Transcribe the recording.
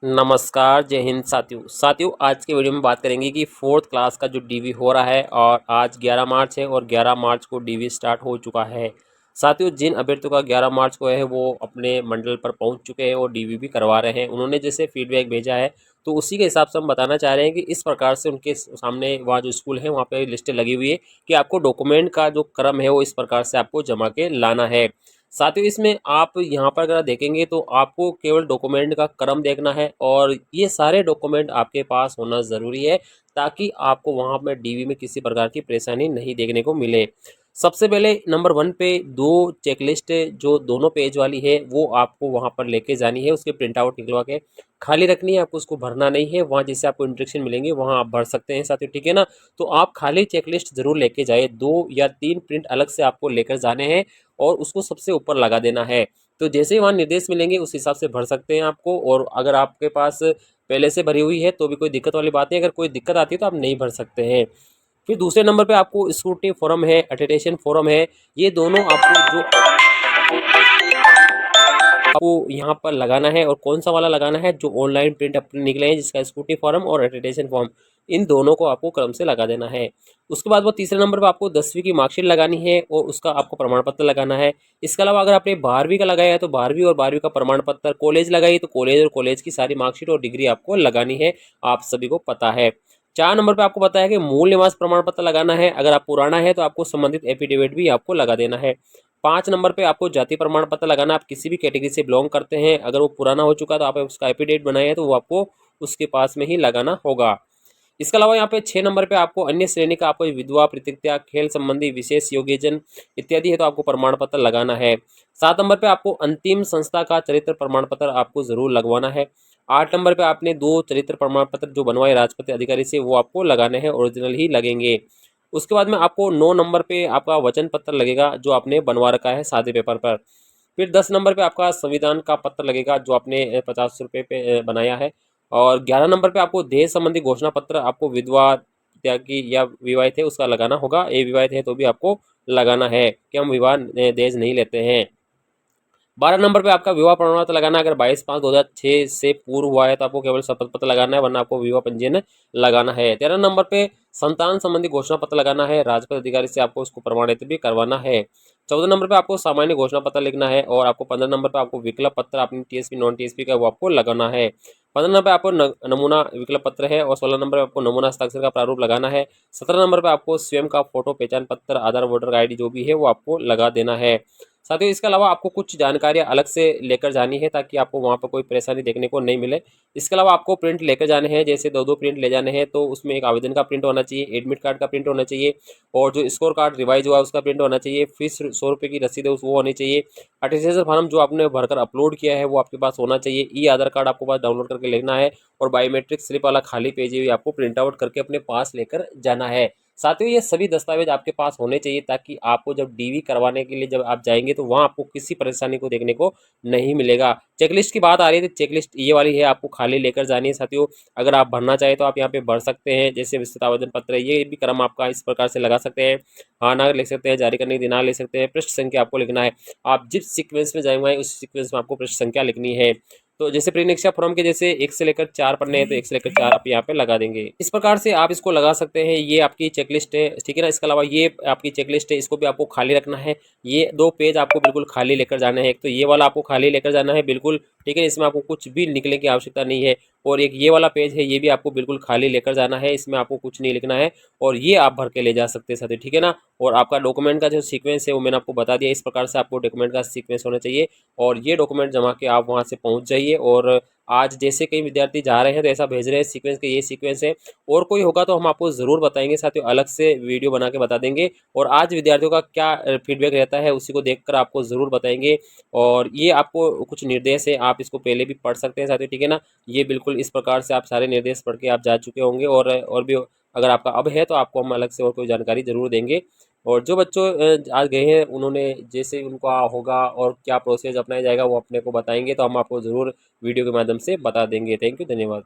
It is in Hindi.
नमस्कार, जय हिंद साथियों आज के वीडियो में बात करेंगे कि फोर्थ क्लास का जो डीवी हो रहा है और आज 11 मार्च है और 11 मार्च को डीवी स्टार्ट हो चुका है। साथियों जिन अभ्यर्थियों का 11 मार्च को है वो अपने मंडल पर पहुंच चुके हैं और डीवी भी करवा रहे हैं। उन्होंने जैसे फीडबैक भेजा है तो उसी के हिसाब से हम बताना चाह रहे हैं कि इस प्रकार से उनके सामने वहाँ जो स्कूल है वहाँ पे लिस्टें लगी हुई है कि आपको डॉक्यूमेंट का जो क्रम है वो इस प्रकार से आपको जमा के लाना है। साथियों इसमें आप यहाँ पर अगर देखेंगे तो आपको केवल डॉक्यूमेंट का क्रम देखना है और ये सारे डॉक्यूमेंट आपके पास होना ज़रूरी है ताकि आपको वहाँ पर डीवी में किसी प्रकार की परेशानी नहीं देखने को मिले। सबसे पहले नंबर 1 पे 2 चेकलिस्ट जो दोनों पेज वाली है वो आपको वहाँ पर लेके जानी है, उसके प्रिंट आउट निकलवा के खाली रखनी है, आपको उसको भरना नहीं है। वहाँ जैसे आपको इंस्ट्रक्शन मिलेंगे वहाँ आप भर सकते हैं साथियों, ठीक है ना। तो आप खाली चेकलिस्ट ज़रूर लेके जाए, 2 या 3 प्रिंट अलग से आपको लेकर जाने हैं और उसको सबसे ऊपर लगा देना है। तो जैसे ही वहाँ निर्देश मिलेंगे उस हिसाब से भर सकते हैं आपको। और अगर आपके पास पहले से भरी हुई है तो भी कोई दिक्कत वाली बात नहीं, अगर कोई दिक्कत आती है तो आप नहीं भर सकते हैं। फिर दूसरे नंबर पे आपको स्क्रूटनी फॉर्म है, अटेस्टेशन फॉर्म है, ये दोनों आपको जो आपको यहाँ पर लगाना है। और कौन सा वाला लगाना है, जो ऑनलाइन प्रिंट अपने निकले हैं जिसका स्कूटी फॉर्म और अटेस्टेशन फॉर्म, इन दोनों को आपको क्रम से लगा देना है। उसके बाद वो तीसरे नंबर पर आपको 10वीं की मार्कशीट लगानी है और उसका आपको प्रमाण पत्र लगाना है। इसके अलावा अगर आपने 12वीं का लगाया है तो 12वीं और 12वीं का प्रमाण पत्र, कॉलेज लगाई तो कॉलेज और कॉलेज की सारी मार्कशीट और डिग्री आपको लगानी है, आप सभी को पता है। 4 नंबर पे आपको पता है कि मूल निवास प्रमाण पत्र लगाना है, अगर आप पुराना है तो आपको संबंधित एफिडेविट भी आपको लगा देना है। 5 नंबर पे आपको जाति प्रमाण पत्र लगाना, आप किसी भी कैटेगरी से बिलोंग करते हैं, अगर वो पुराना हो चुका तो आप उसका एफिडेविट बनाए हैं तो वो आपको उसके पास में ही लगाना होगा। इसके अलावा यहाँ पे 6 नंबर पे आपको अन्य श्रेणी का, आपको विधवा, प्रतिज्ञा, खेल संबंधी विशेष योग्यजन इत्यादि है तो आपको प्रमाण पत्र लगाना है। 7 नंबर पे आपको अंतिम संस्था का चरित्र प्रमाण पत्र आपको जरूर लगवाना है। 8 नंबर पे आपने 2 चरित्र प्रमाण पत्र जो बनवाए राजपत्र अधिकारी से वो आपको लगाने हैं, ओरिजिनल ही लगेंगे। उसके बाद में आपको 9 नंबर पे आपका वचन पत्र लगेगा जो आपने बनवा रखा है सादे पेपर पर। फिर 10 नंबर पे आपका संविधान का पत्र लगेगा जो आपने 50 रुपये पे बनाया है। और 11 नंबर पे आपको दहेज संबंधी घोषणा पत्र, आपको विधवा, त्यागी या विवाहित है उसका लगाना होगा, ये विवाहित है तो भी आपको लगाना है कि हम विवाह दहेज नहीं लेते हैं। 12 नंबर पे आपका विवाह प्रमाण पत्र लगाना है, अगर 22/5/2006 से पूर्व हुआ है तो आपको केवल शपथ पत्र लगाना है, वरना आपको विवाह पंजीयन लगाना है। 13 नंबर पे संतान संबंधी घोषणा पत्र लगाना है, राजपत्र अधिकारी से आपको उसको प्रमाणित भी करवाना है। 14 नंबर पे आपको सामान्य घोषणा पत्र लिखना है और आपको 15 नंबर पे आपको विकल्प पत्र अपनी टीएसपी नॉन टीएसपी का वो आपको लगाना है। 15 नंबर पे आपको नमूना विकल्प पत्र है और 16 नंबर पे आपको नमूना हस्ताक्षर का प्रारूप लगाना है। 17 नंबर पे आपको स्वयं का फोटो, पहचान पत्र, आधार, वोटर आईडी जो भी है वो आपको लगा देना है। साथियों इसके अलावा आपको कुछ जानकारियां अलग से लेकर जानी है ताकि आपको वहाँ पर कोई परेशानी देखने को नहीं मिले। इसके अलावा आपको प्रिंट लेकर जाने हैं, जैसे 2-2 प्रिंट ले जाने हैं, तो उसमें एक आवेदन का प्रिंट होना चाहिए, एडमिट कार्ड का प्रिंट होना चाहिए और जो स्कोर कार्ड रिवाइज हुआ उसका प्रिंट होना चाहिए। फीस 100 रुपये की रसीद है वो होनी चाहिए। अटेस्टेशन फॉर्म जो आपने भरकर अपलोड किया है वो आपके पास होना चाहिए। ई आधार कार्ड आपको पास डाउनलोड करके लेना है और बायोमेट्रिक स्लिप वाला खाली पेज भी आपको प्रिंट आउट करके अपने पास लेकर जाना है। साथियों ये सभी दस्तावेज आपके पास होने चाहिए ताकि आपको जब डीवी करवाने के लिए जब आप जाएंगे तो वहाँ आपको किसी परेशानी को देखने को नहीं मिलेगा। चेकलिस्ट की बात आ रही है तो चेकलिस्ट ये वाली है, आपको खाली लेकर जानी है साथियों। अगर आप भरना चाहें तो आप यहाँ पे भर सकते हैं, जैसे विस्तृत आवेदन पत्र है, ये भी क्रम आपका इस प्रकार से लगा सकते हैं। हाँ ना लिख सकते हैं, जारी करने की दिनांक लिख सकते हैं, पृष्ठ संख्या आपको लिखना है। आप जिस सीक्वेंस में जाएंगे उस सीक्वेंस में आपको पृष्ठ संख्या लिखनी है। तो जैसे प्रीनिरीक्षा फॉर्म के जैसे 1 से लेकर 4 पढ़ने हैं तो 1 से लेकर 4 आप यहाँ पे लगा देंगे। इस प्रकार से आप इसको लगा सकते हैं। ये आपकी चेकलिस्ट है, ठीक है ना। इसके अलावा ये आपकी चेकलिस्ट है, इसको भी आपको खाली रखना है। ये 2 पेज आपको बिल्कुल खाली लेकर जाना है। एक तो ये वाला आपको खाली लेकर जाना है बिल्कुल, ठीक है, इसमें आपको कुछ भी लिखने की आवश्यकता नहीं है। और एक ये वाला पेज है, ये भी आपको बिल्कुल खाली लेकर जाना है, इसमें आपको कुछ नहीं लिखना है और ये आप भर के ले जा सकते हैं साथी, ठीक है ना। और आपका डॉक्यूमेंट का जो सीक्वेंस है वो मैंने आपको बता दिया, इस प्रकार से आपको डॉक्यूमेंट का सीक्वेंस होना चाहिए और ये डॉक्यूमेंट जमा के आप वहाँ से पहुँच जाइए। और आज जैसे कई विद्यार्थी जा रहे हैं तो ऐसा भेज रहे हैं सीक्वेंस के, ये सीक्वेंस है। और कोई होगा तो हम आपको ज़रूर बताएंगे साथियों, अलग से वीडियो बना के बता देंगे। और आज विद्यार्थियों का क्या फीडबैक रहता है उसी को देखकर आपको ज़रूर बताएंगे। और ये आपको कुछ निर्देश है, आप इसको पहले भी पढ़ सकते हैं साथियों, ठीक है ना। ये बिल्कुल इस प्रकार से आप सारे निर्देश पढ़ के आप जा चुके होंगे और भी अगर आपका अब है तो आपको हम अलग से और कोई जानकारी ज़रूर देंगे। और जो बच्चों आज गए हैं उन्होंने जैसे उनका होगा और क्या प्रोसेस अपनाया जाएगा वो अपने को बताएंगे तो हम आपको ज़रूर वीडियो के माध्यम से बता देंगे। थैंक यू, धन्यवाद।